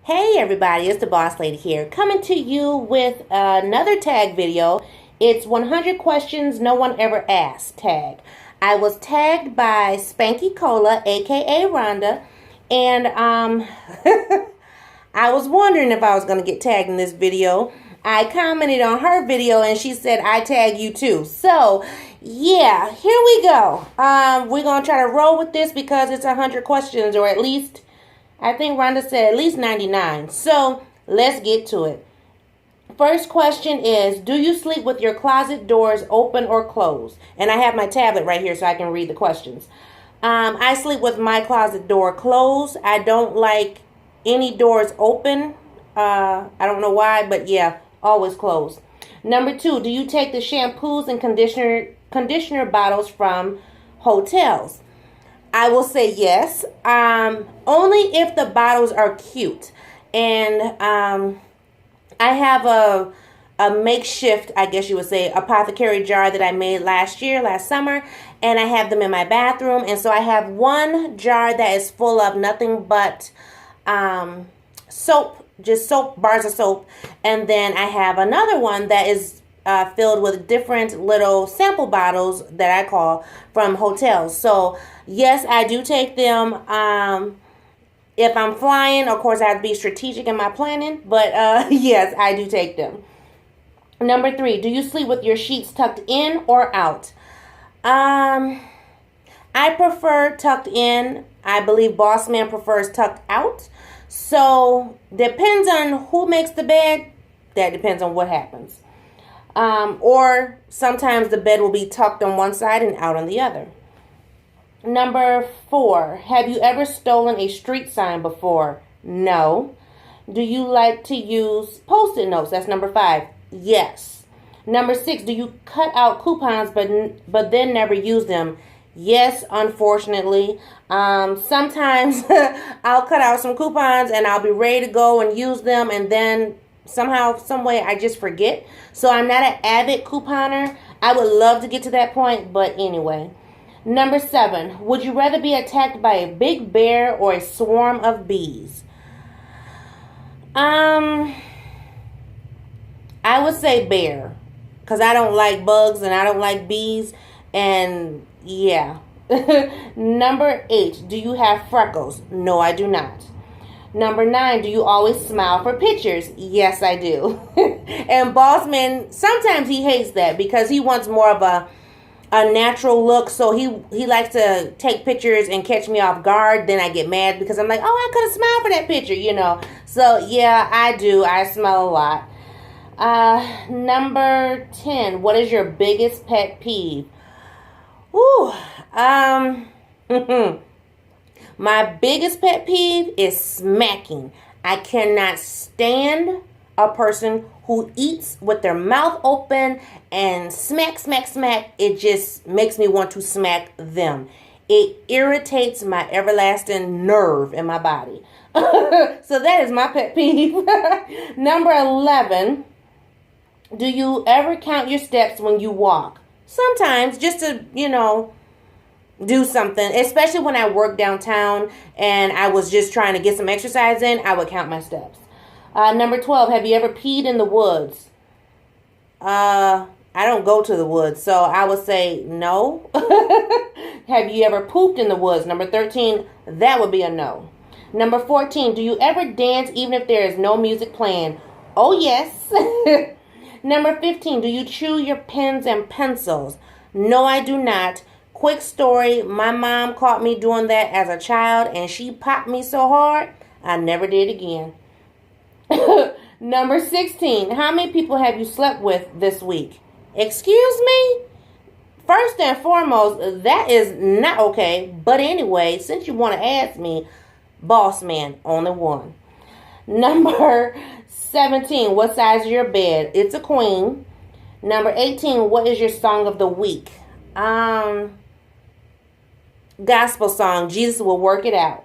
Hey everybody, it's the Boss Lady here, coming to you with another tag video. It's 100 questions no one ever asked tag. I was tagged by Spanky Cola, aka Rhonda, and I was wondering if I was going to get tagged in this video. I commented on her video and she said I tag you too. So yeah, here we go. We're going to try to roll with this because it's 100 questions, or at least I think Rhonda said at least 99. So let's get to it. First question is, do you sleep with your closet doors open or closed? And I have my tablet right here so I can read the questions. I sleep with my closet door closed. I don't like any doors open. I don't know why, but yeah, always closed. Number 2, do you take the shampoos and conditioner bottles from hotels? I will say yes, only if the bottles are cute. And I have a makeshift, I guess you would say, apothecary jar that I made last summer, and I have them in my bathroom. And so I have one jar that is full of nothing but soap, just soap, bars of soap. And then I have another one that is filled with different little sample bottles that I call from hotels. So yes, I do take them. If I'm flying, of course, I have to be strategic in my planning. But yes, I do take them. Number 3, do you sleep with your sheets tucked in or out? I prefer tucked in. I believe Boss Man prefers tucked out. So depends on who makes the bed. That depends on what happens. Or sometimes the bed will be tucked on one side and out on the other. Number 4, have you ever stolen a street sign before? No. Do you like to use Post-it notes? That's number 5. Yes. Number 6, do you cut out coupons but then never use them? Yes, unfortunately. Sometimes I'll cut out some coupons and I'll be ready to go and use them, and then somehow, some way, I just forget. So I'm not an avid couponer. I would love to get to that point, but anyway. Number 7, would you rather be attacked by a big bear or a swarm of bees? I would say bear, because I don't like bugs and I don't like bees, and yeah. Number 8, do you have freckles? No, I do not. Number 9, do you always smile for pictures? Yes, I do. And Bossman, sometimes he hates that because he wants more of a natural look. So he likes to take pictures and catch me off guard. Then I get mad because I'm like, oh, I could have smiled for that picture, you know. So yeah, I do. I smile a lot. Number 10, what is your biggest pet peeve? Ooh, my biggest pet peeve is smacking. I cannot stand a person who eats with their mouth open and smack, smack, smack. It just makes me want to smack them. It irritates my everlasting nerve in my body. So that is my pet peeve. Number 11, do you ever count your steps when you walk? Sometimes, just to, do something, especially when I work downtown and I was just trying to get some exercise in, I would count my steps. Number 12, have you ever peed in the woods? I don't go to the woods, so I would say no. Have you ever pooped in the woods? Number 13, that would be a no. Number 14, do you ever dance even if there is no music playing? Oh, yes. Number 15, do you chew your pens and pencils? No, I do not. Quick story, my mom caught me doing that as a child and she popped me so hard, I never did again. Number 16, how many people have you slept with this week? Excuse me? First and foremost, that is not okay. But anyway, since you want to ask me, boss man, only one. Number 17, what size is your bed? It's a queen. Number 18, what is your song of the week? Gospel song, Jesus Will Work It Out.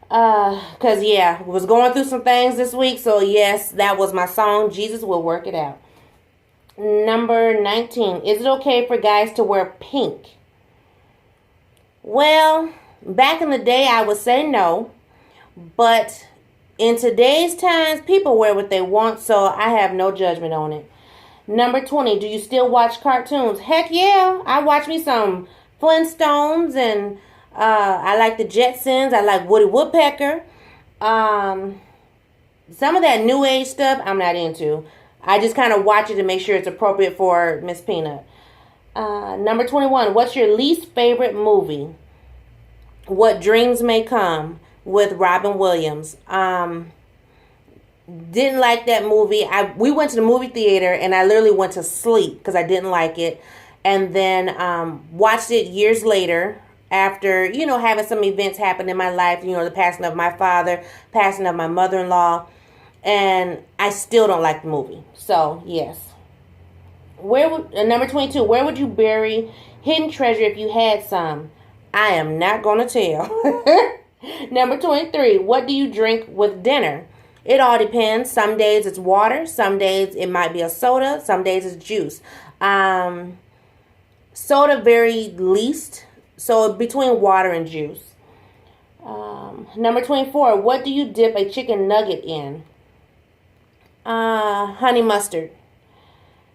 Because yeah, was going through some things this week, so yes, that was my song, Jesus Will Work It Out. Number 19, is it okay for guys to wear pink? Well, back in the day I would say no, but In today's times, people wear what they want, so I have no judgment on it. Number 20, do you still watch cartoons? Heck yeah. I watch me some Flintstones, and I like the Jetsons. I like Woody Woodpecker. Some of that new age stuff I'm not into. I just kind of watch it to make sure it's appropriate for Miss Peanut. Number 21, what's your least favorite movie? What Dreams May Come with Robin Williams. Didn't like that movie. We went to the movie theater and I literally went to sleep because I didn't like it. And then watched it years later after, having some events happen in my life. The passing of my father, passing of my mother-in-law. And I still don't like the movie. So, yes. Number 22, where would you bury hidden treasure if you had some? I am not going to tell. Number 23, what do you drink with dinner? It all depends. Some days it's water. Some days it might be a soda. Some days it's juice. Soda very least. So between water and juice. Number 24, what do you dip a chicken nugget in? Honey mustard.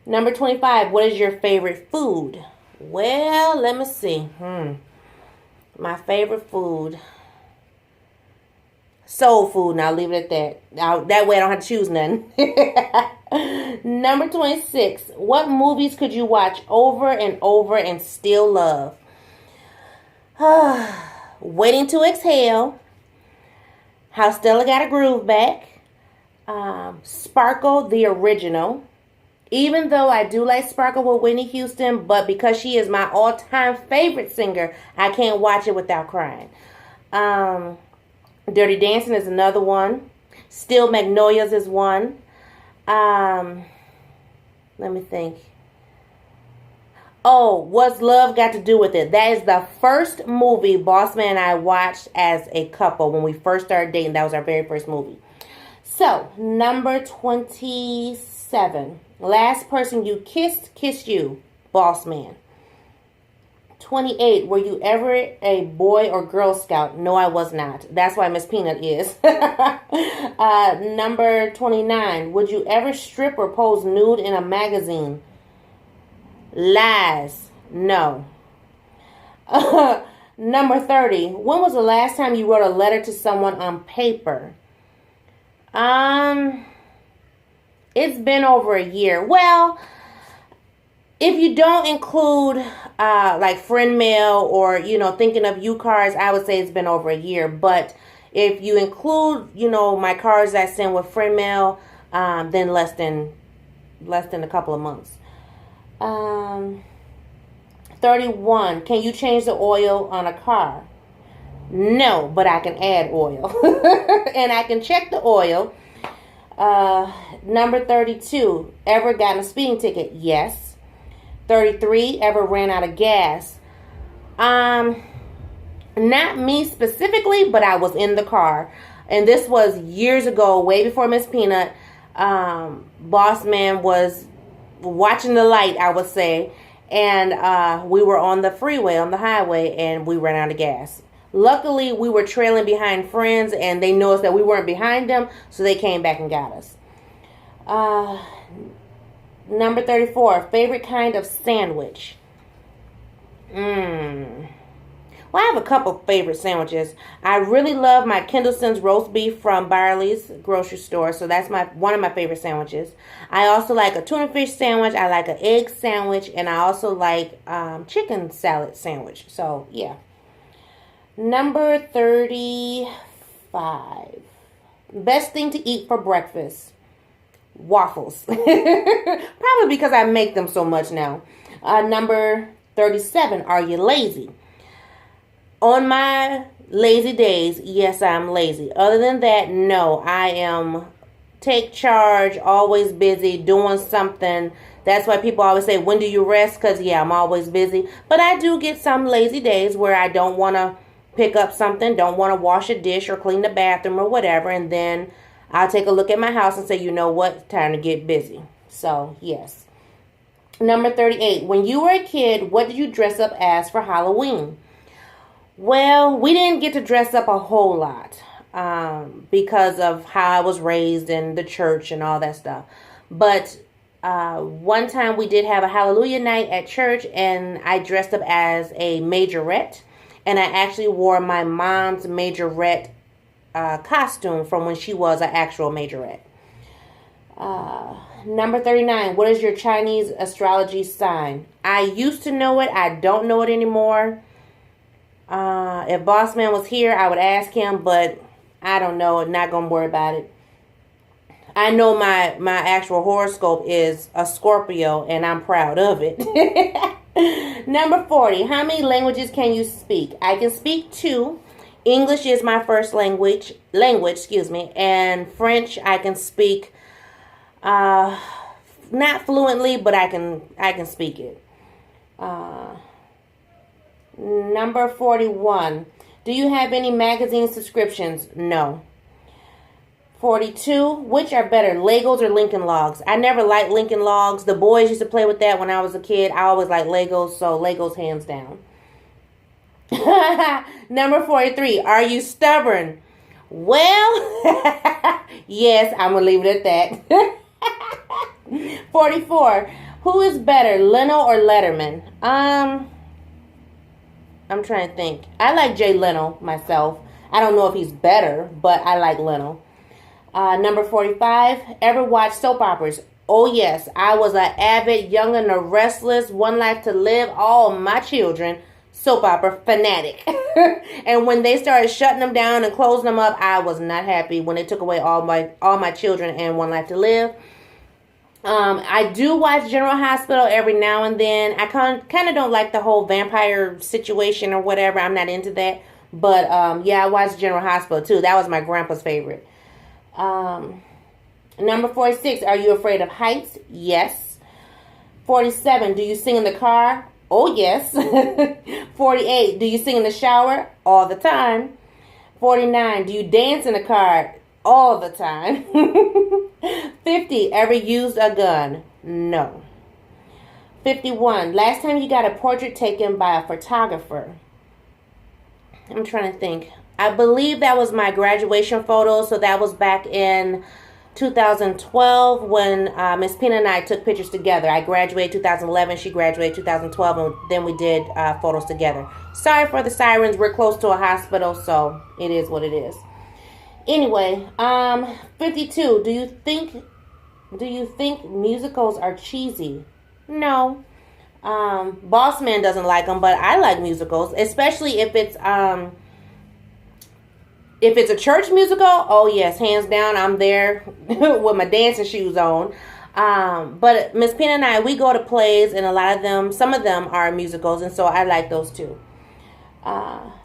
Number 25, what is your favorite food? Well, let me see. My favorite food. Soul food, and I'll leave it at that. That way I don't have to choose none. Number 26, what movies could you watch over and over and still love? Waiting to Exhale. How Stella Got a Groove Back. Sparkle, the original. Even though I do like Sparkle with Whitney Houston, but because she is my all-time favorite singer, I can't watch it without crying. Dirty Dancing is another one. Still Magnolias is one. Let me think. Oh, What's Love Got to Do with It? That is the first movie Boss Man and I watched as a couple when we first started dating. That was our very first movie. So, number 27. Last person you kissed you. Boss Man. 28. Were you ever a Boy or Girl Scout? No, I was not. That's why Miss Peanut is. Number 29. Would you ever strip or pose nude in a magazine? Lies. No. Number 30. When was the last time you wrote a letter to someone on paper? It's been over a year. Well, if you don't include like friend mail or, thinking of you cards, I would say it's been over a year. But if you include, my cards I send with friend mail, then less than a couple of months. 31. Can you change the oil on a car? No, but I can add oil. And I can check the oil. Number 32. Ever gotten a speeding ticket? Yes. 33. Ever ran out of gas? Not me specifically, but I was in the car. And this was years ago, way before Miss Peanut. Boss Man was watching the light, I would say. And we were on the freeway, on the highway, and we ran out of gas. Luckily, we were trailing behind friends, and they noticed that we weren't behind them, so they came back and got us. Number 34, favorite kind of sandwich. Well, I have a couple favorite sandwiches. I really love my Kendallson's roast beef from Barley's grocery store, so that's one of my favorite sandwiches. I also like a tuna fish sandwich. I like an egg sandwich, and I also like chicken salad sandwich. So, yeah. Number 35. Best thing to eat for breakfast. Waffles. Probably because I make them so much now. Number 37. Are you lazy? On my lazy days, yes, I'm lazy. Other than that, no. I am take charge, always busy, doing something. That's why people always say, when do you rest? Because, yeah, I'm always busy. But I do get some lazy days where I don't want to pick up something, don't want to wash a dish or clean the bathroom or whatever, and then I'll take a look at my house and say, you know what, time to get busy. So, yes. Number 38. When you were a kid, what did you dress up as for Halloween? Well, we didn't get to dress up a whole lot. because of how I was raised in the church and all that stuff. But one time we did have a Hallelujah night at church, and I dressed up as a majorette, and I actually wore my mom's majorette costume from when she was an actual majorette. Number 39, what is your Chinese astrology sign? I used to know it. I don't know it anymore. If Boss Man was here, I would ask him, but I don't know. Not going to worry about it. I know my actual horoscope is a Scorpio, and I'm proud of it. Number 40, how many languages can you speak? I can speak 2. English is my first language, and French I can speak not fluently, but I can speak it. Number 41. Do you have any magazine subscriptions? No. 42. Which are better, Legos or Lincoln Logs? I never liked Lincoln Logs. The boys used to play with that when I was a kid. I always liked Legos, so Legos hands down. Number 43. Are you stubborn? Well, yes, I'm going to leave it at that. 44. Who is better, Leno or Letterman? I'm trying to think. I like Jay Leno myself. I don't know if he's better, but I like Leno. Number 45. Ever watch soap operas? Oh, yes. I was an avid Young and the Restless, One Life to Live, all my children, soap opera fanatic. And when they started shutting them down and closing them up, I was not happy when they took away all my children and One Life to Live. I do watch General Hospital every now and then. I kind of don't like the whole vampire situation or whatever. I'm not into that. But, yeah, I watch General Hospital, too. That was my grandpa's favorite. Number 46, are you afraid of heights? Yes. 47, do you sing in the car? Oh, yes. 48, do you sing in the shower? All the time. 49, do you dance in the car? All the time. 50, ever used a gun? No. 51, last time you got a portrait taken by a photographer? I'm trying to think. I believe that was my graduation photo, so that was back in 2012 when Miss Pina and I took pictures together. I graduated 2011, she graduated 2012, and then we did photos together. Sorry for the sirens, we're close to a hospital, so it is what it is. Anyway, 52, do you think musicals are cheesy? No. Boss Man doesn't like them, but I like musicals, especially if it's a church musical. Oh yes, hands down, I'm there with my dancing shoes on. But Miss Pina and I, we go to plays, and some of them are musicals, and so I like those too.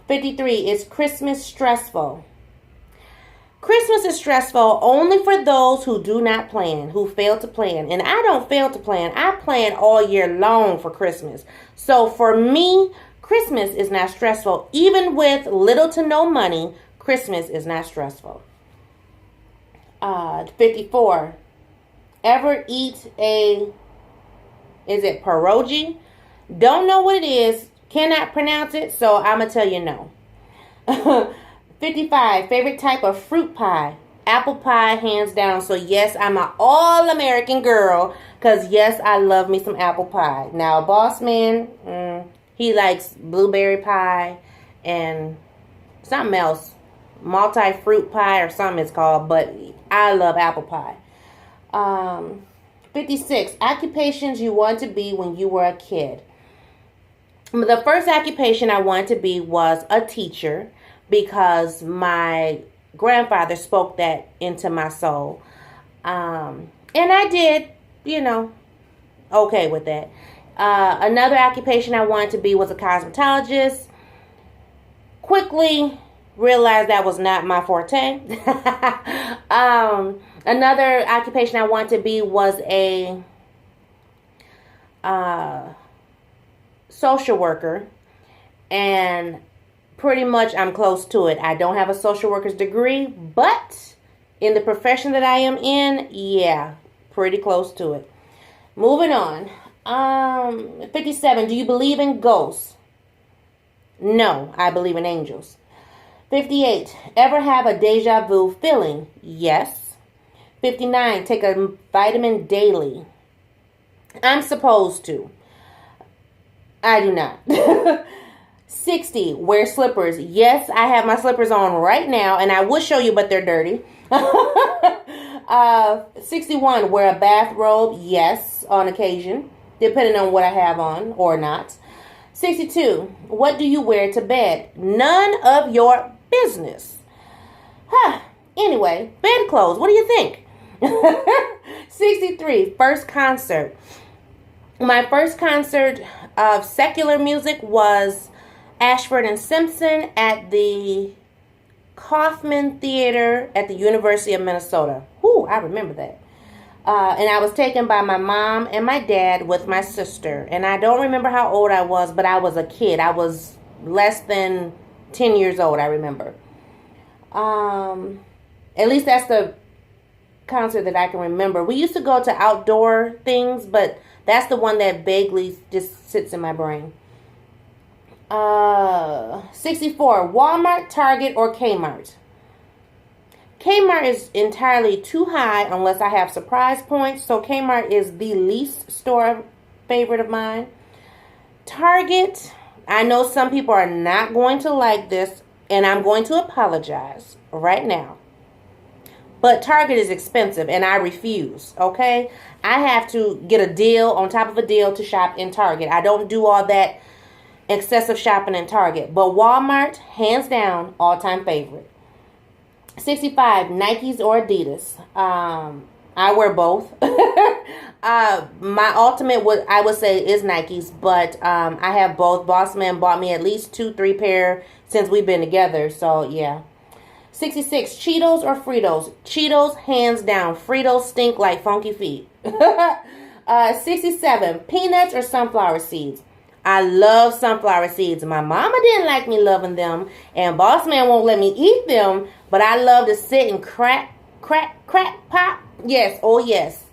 53, is Christmas stressful? Christmas is stressful only for those who do not plan, who fail to plan. And I don't fail to plan. I plan all year long for Christmas. So for me, Christmas is not stressful. Even with little to no money, Christmas is not stressful. 54. Ever eat is it pierogi? Don't know what it is. Cannot pronounce it, so I'm going to tell you no. 55. Favorite type of fruit pie? Apple pie, hands down. So yes, I'm an all-American girl, because yes, I love me some apple pie. Now, Boss Man, he likes blueberry pie and something else. Multi-fruit pie or something it's called, but I love apple pie. 56. Occupations you want to be when you were a kid. The first occupation I wanted to be was a teacher, because my grandfather spoke that into my soul. And I did, okay with that. Another occupation I wanted to be was a cosmetologist. Quickly realized that was not my forte. Another occupation I wanted to be was a social worker. And pretty much I'm close to it. I don't have a social worker's degree, but in the profession that I am in, yeah, pretty close to it. Moving on. 57. Do you believe in ghosts? No, I believe in angels. 58. Ever have a deja vu feeling? Yes. 59. Take a vitamin daily. I'm supposed to. I do not. 60. Wear slippers. Yes, I have my slippers on right now, and I would show you, but they're dirty. 61. Wear a bathrobe. Yes, on occasion, depending on what I have on or not. 62. What do you wear to bed? None of your business. Anyway, bed clothes. What do you think? 63. First concert. My first concert of secular music was Ashford and Simpson at the Kaufman Theater at the University of Minnesota. Whoo, I remember that. And I was taken by my mom and my dad with my sister. And I don't remember how old I was, but I was a kid. I was less than 10 years old, I remember. At least that's the concert that I can remember. We used to go to outdoor things, but that's the one that vaguely just sits in my brain. 64. Walmart, Target, or Kmart? Kmart is entirely too high unless I have surprise points. So Kmart is the least store favorite of mine. Target, I know some people are not going to like this, and I'm going to apologize right now. But Target is expensive, and I refuse, okay? I have to get a deal on top of a deal to shop in Target. I don't do all that excessive shopping in Target. But Walmart, hands down, all-time favorite. 65, Nikes or Adidas. I wear both. My ultimate, I would say, is Nikes, but I have both. Boss Man bought me at least 2-3 pair since we've been together, so yeah. 66, Cheetos or Fritos? Cheetos, hands down. Fritos stink like funky feet. 67, peanuts or sunflower seeds? I love sunflower seeds. My mama didn't like me loving them, and Boss Man won't let me eat them, but I love to sit and crack, pop. Yes, oh yes.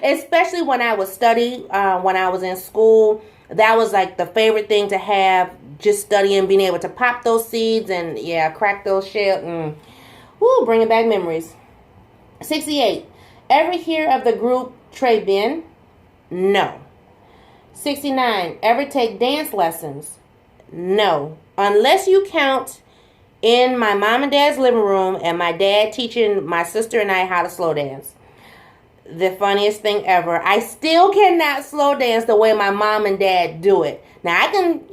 Especially when I was studying, when I was in school. That was like the favorite thing to have, just studying, being able to pop those seeds and, yeah, crack those shells. Woo, bringing back memories. 68. Ever hear of the group Trey Ben? No. 69. Ever take dance lessons? No. Unless you count in my mom and dad's living room and my dad teaching my sister and I how to slow dance. The funniest thing ever. I still cannot slow dance the way my mom and dad do it. Now, I can,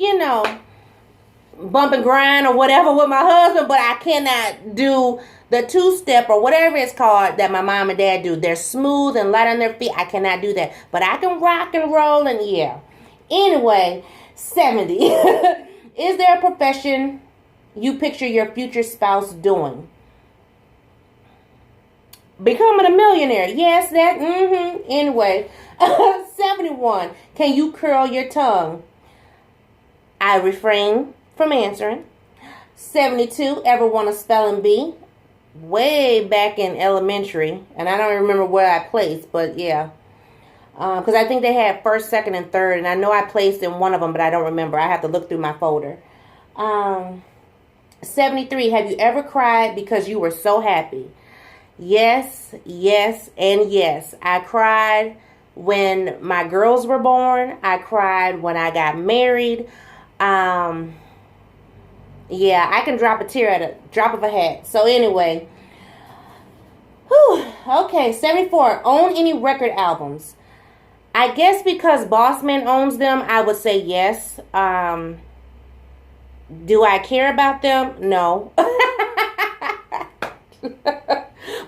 bump and grind or whatever with my husband, but I cannot do the two-step or whatever it's called that my mom and dad do. They're smooth and light on their feet. I cannot do that. But I can rock and roll and yeah. Anyway, 70. Is there a profession you picture your future spouse doing? Becoming a millionaire. Yes, that. Anyway, 71. Can you curl your tongue? I refrain from answering. 72. Ever want a spelling bee? Way back in elementary, and I don't remember where I placed, but yeah, because I think they had first, second, and third, and I know I placed in one of them, but I don't remember. I have to look through my folder. 73. Have you ever cried because you were so happy? Yes, yes, and yes. I cried when my girls were born. I cried when I got married. Yeah, I can drop a tear at a drop of a hat. So anyway. Okay, 74. Own any record albums? I guess because Boss Man owns them, I would say yes. Do I care about them? No.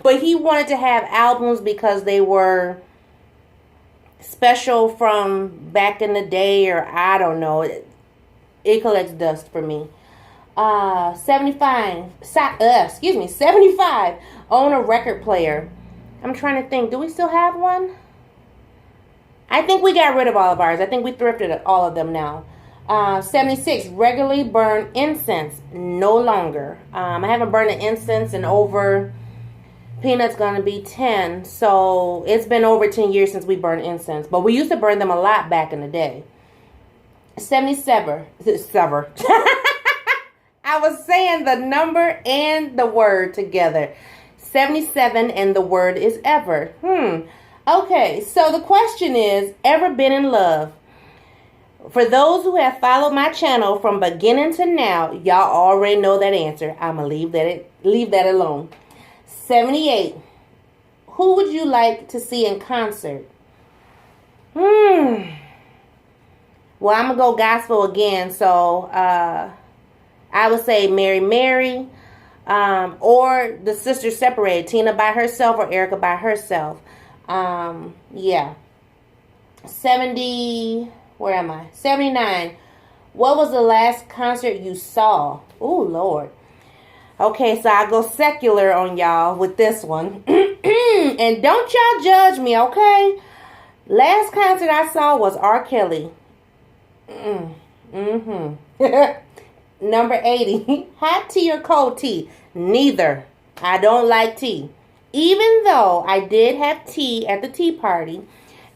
But he wanted to have albums because they were special from back in the day, or I don't know. It collects dust for me. 75. 75. Own a record player. I'm trying to think. Do we still have one? I think we got rid of all of ours. I think we thrifted all of them now. 76. Regularly burn incense. No longer. I haven't burned an incense in over... Peanut's going to be 10. So it's been over 10 years since we burned incense. But we used to burn them a lot back in the day. 77. I I was saying the number and the word together. 77 and the word is ever. Okay, so the question is, ever been in love? For those who have followed my channel from beginning to now, y'all already know that answer. I'm going to leave that alone. 78. Who would you like to see in concert? Well, I'm going to go gospel again. So, I would say Mary, or the sisters separated. Tina by herself or Erica by herself. Yeah. 70... Where am I? 79. What was the last concert you saw? Oh, Lord. Okay, so I go secular on y'all with this one. And don't y'all judge me, okay? Last concert I saw was R. Kelly. Number 80. Hot tea or cold tea? Neither. I don't like tea. Even though I did have tea at the tea party.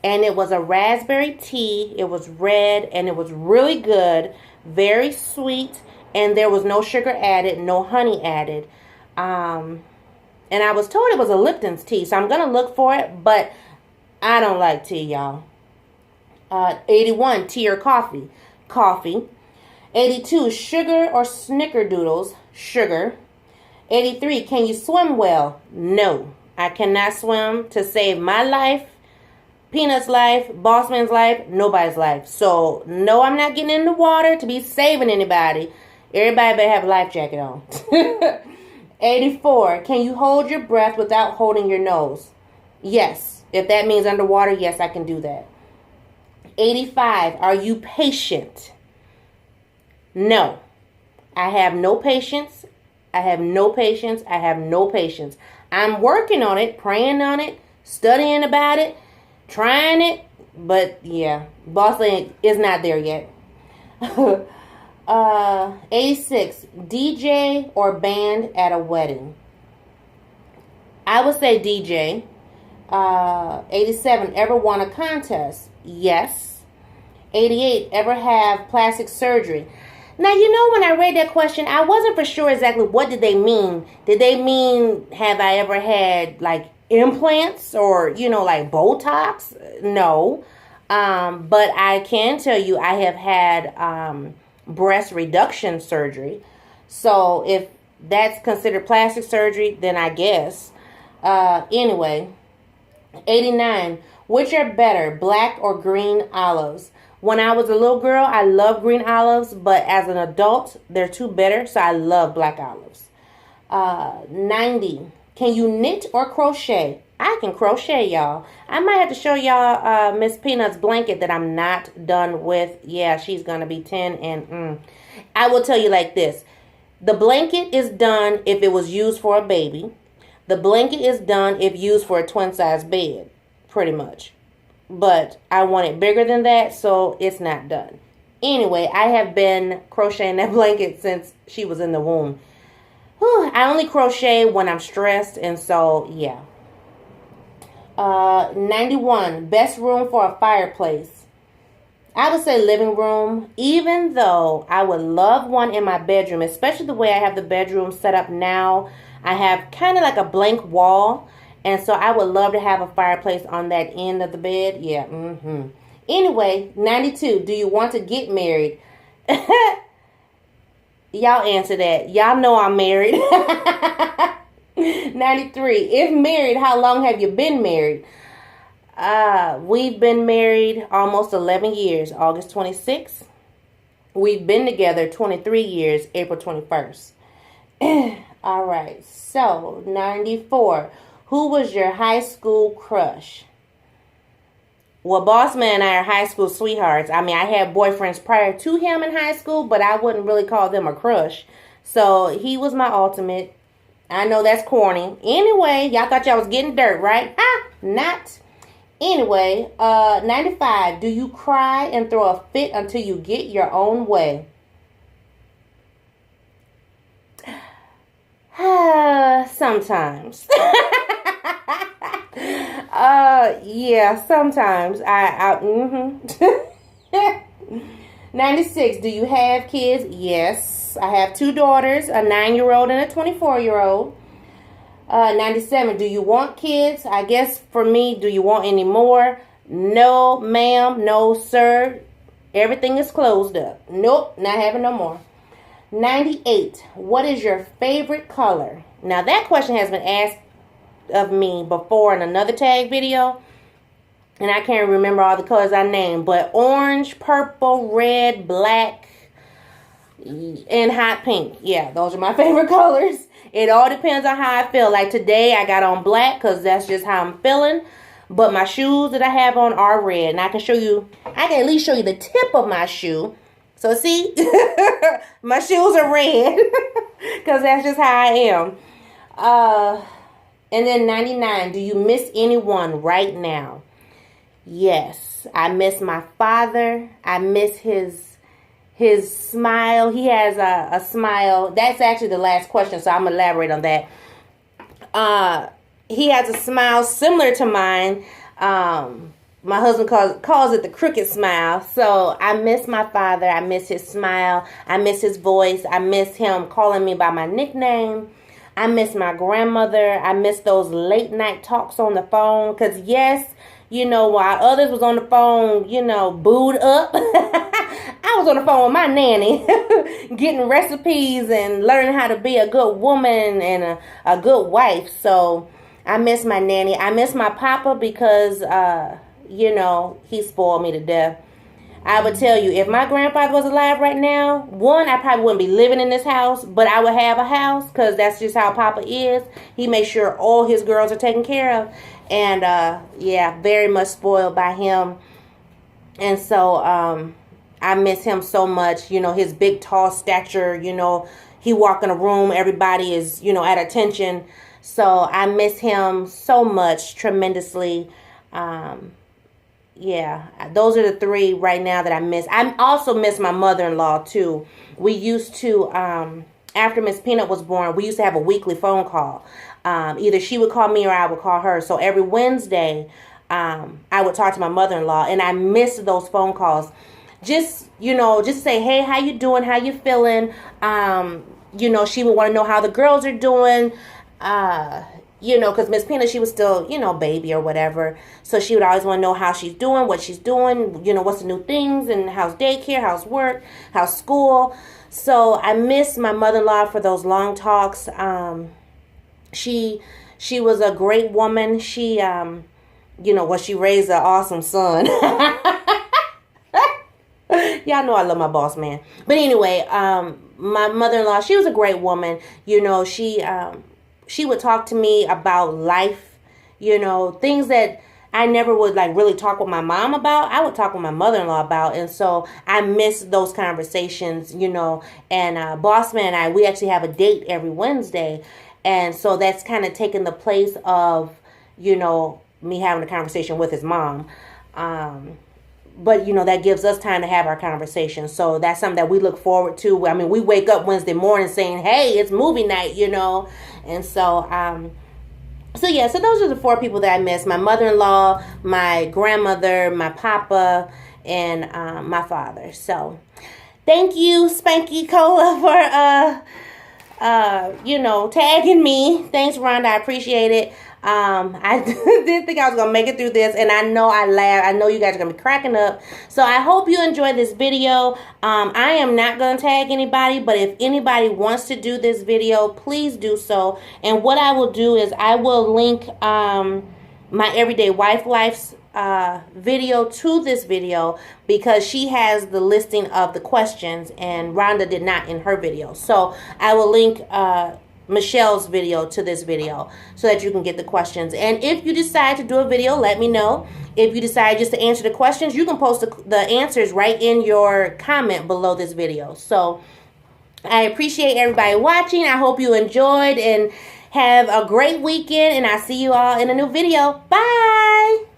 And it was a raspberry tea. It was red and it was really good. Very sweet. And there was no sugar added, no honey added. And I was told it was a Lipton's tea. So I'm going to look for it. But I don't like tea, y'all. 81, tea or coffee? Coffee. 82, sugar or snickerdoodles? Sugar. 83, can you swim well? No. I cannot swim to save my life. Peanut's life, Bossman's life, nobody's life. So, no, I'm not getting in the water to be saving anybody. Everybody better have a life jacket on. 84. Can you hold your breath without holding your nose? Yes. If that means underwater, yes, I can do that. 85. Are you patient? No. I have no patience. I have no patience. I have no patience. I'm working on it, praying on it, studying about it. Trying it, but yeah, boss is not there yet. 86, DJ or band at a wedding? I would say DJ. 87, ever won a contest? Yes. 88, ever have plastic surgery? Now, you know, when I read that question, I wasn't for sure exactly what did they mean. Did they mean, have I ever had, like, implants or, you know, like Botox? No. But I can tell you I have had breast reduction surgery. So if that's considered plastic surgery, then I guess. Anyway, 89. Which are better, black or green olives? When I was a little girl, I loved green olives, but as an adult, they're too bitter, so I love black olives. 90. Can you knit or crochet? I can crochet, y'all. I might have to show y'all Miss Peanut's blanket that I'm not done with. Yeah, she's going to be 10 and I will tell you like this. The blanket is done if it was used for a baby. The blanket is done if used for a twin-size bed, pretty much. But I want it bigger than that, so it's not done. Anyway, I have been crocheting that blanket since she was in the womb. I only crochet when I'm stressed, and so, yeah. 91, best room for a fireplace. I would say living room, even though I would love one in my bedroom, especially the way I have the bedroom set up now. I have kind of like a blank wall, and so I would love to have a fireplace on that end of the bed. Yeah, Anyway, 92, do you want to get married? Y'all answer that. Y'all know I'm married. 93. If married, how long have you been married? We've been married almost 11 years. August 26th. We've been together 23 years. April 21st. All right. So, 94. Who was your high school crush? Well, Boss Man and I are high school sweethearts. I mean, I had boyfriends prior to him in high school, but I wouldn't really call them a crush. So, he was my ultimate. I know that's corny. Anyway, y'all thought y'all was getting dirt, right? Not. Anyway, 95. Do you cry and throw a fit until you get your own way? Sometimes. Yeah, sometimes. 96. Do you have kids? Yes. Yes, I have 2 daughters, a 9-year-old and a 24-year-old. 97, do you want kids? I guess for me, do you want any more? No, ma'am. No, sir. Everything is closed up. Nope, not having no more. 98, what is your favorite color? Now, that question has been asked of me before in another tag video, and I can't remember all the colors I named, but orange, purple, red, black, and hot pink. Yeah, those are my favorite colors. It all depends on how I feel. Like today, I got on black because that's just how I'm feeling. But my shoes that I have on are red. And I can at least show you the tip of my shoe. So see, my shoes are red because that's just how I am. And then 99, do you miss anyone right now? Yes, I miss my father. I miss his smile. He has a smile. That's actually the last question, so I'm going to elaborate on that. He has a smile similar to mine. My husband calls it the crooked smile. So I miss my father. I miss his smile. I miss his voice. I miss him calling me by my nickname. I miss my grandmother. I miss those late night talks on the phone. Because yes, while others was on the phone, booed up, I was on the phone with my nanny getting recipes and learning how to be a good woman and a good wife. So I miss my nanny. I miss my papa because, he spoiled me to death. I would tell you, if my grandfather was alive right now, one, I probably wouldn't be living in this house, but I would have a house because that's just how Papa is. He makes sure all his girls are taken care of. And, very much spoiled by him. And so, I miss him so much. His big, tall stature, he walk in a room, everybody is, at attention. So I miss him so much, tremendously. Those are the 3 right now that I miss. I also miss my mother-in-law too. We used to, after Miss Peanut was born, we used to have a weekly phone call. Either she would call me or I would call her. So every Wednesday, I would talk to my mother-in-law, and I missed those phone calls. Just say, hey, how you doing? How you feeling? She would want to know how the girls are doing. Because Miss Peanut, she was still, baby or whatever. So she would always want to know how she's doing, what she's doing, what's the new things, and how's daycare, how's work, how's school. So I miss my mother-in-law for those long talks. She was a great woman. She, she raised an awesome son. Y'all know I love my boss man. But anyway, my mother-in-law, she was a great woman. She would talk to me about life, things that I never would really talk with my mom about. I would talk with my mother-in-law about. And so I miss those conversations, and boss man and I, we actually have a date every Wednesday. And so that's kind of taken the place of, me having a conversation with his mom. But, that gives us time to have our conversation. So that's something that we look forward to. I mean, we wake up Wednesday morning saying, hey, it's movie night, And so, so those are the 4 people that I miss. My mother-in-law, my grandmother, my papa, and my father. So thank you, Spanky Cola, for, tagging me. Thanks, Rhonda. I appreciate it. I didn't think I was going to make it through this, and I know I laughed. I know you guys are going to be cracking up. So I hope you enjoyed this video. I am not going to tag anybody, but if anybody wants to do this video, please do so. And what I will do is I will link my Everyday Wife Life's video to this video because she has the listing of the questions and Rhonda did not in her video. So I will link Michelle's video to this video so that you can get the questions. And if you decide to do a video, let me know. If you decide just to answer the questions, you can post the answers right in your comment below this video. So I appreciate everybody watching. I hope you enjoyed and have a great weekend, and I'll see you all in a new video. Bye!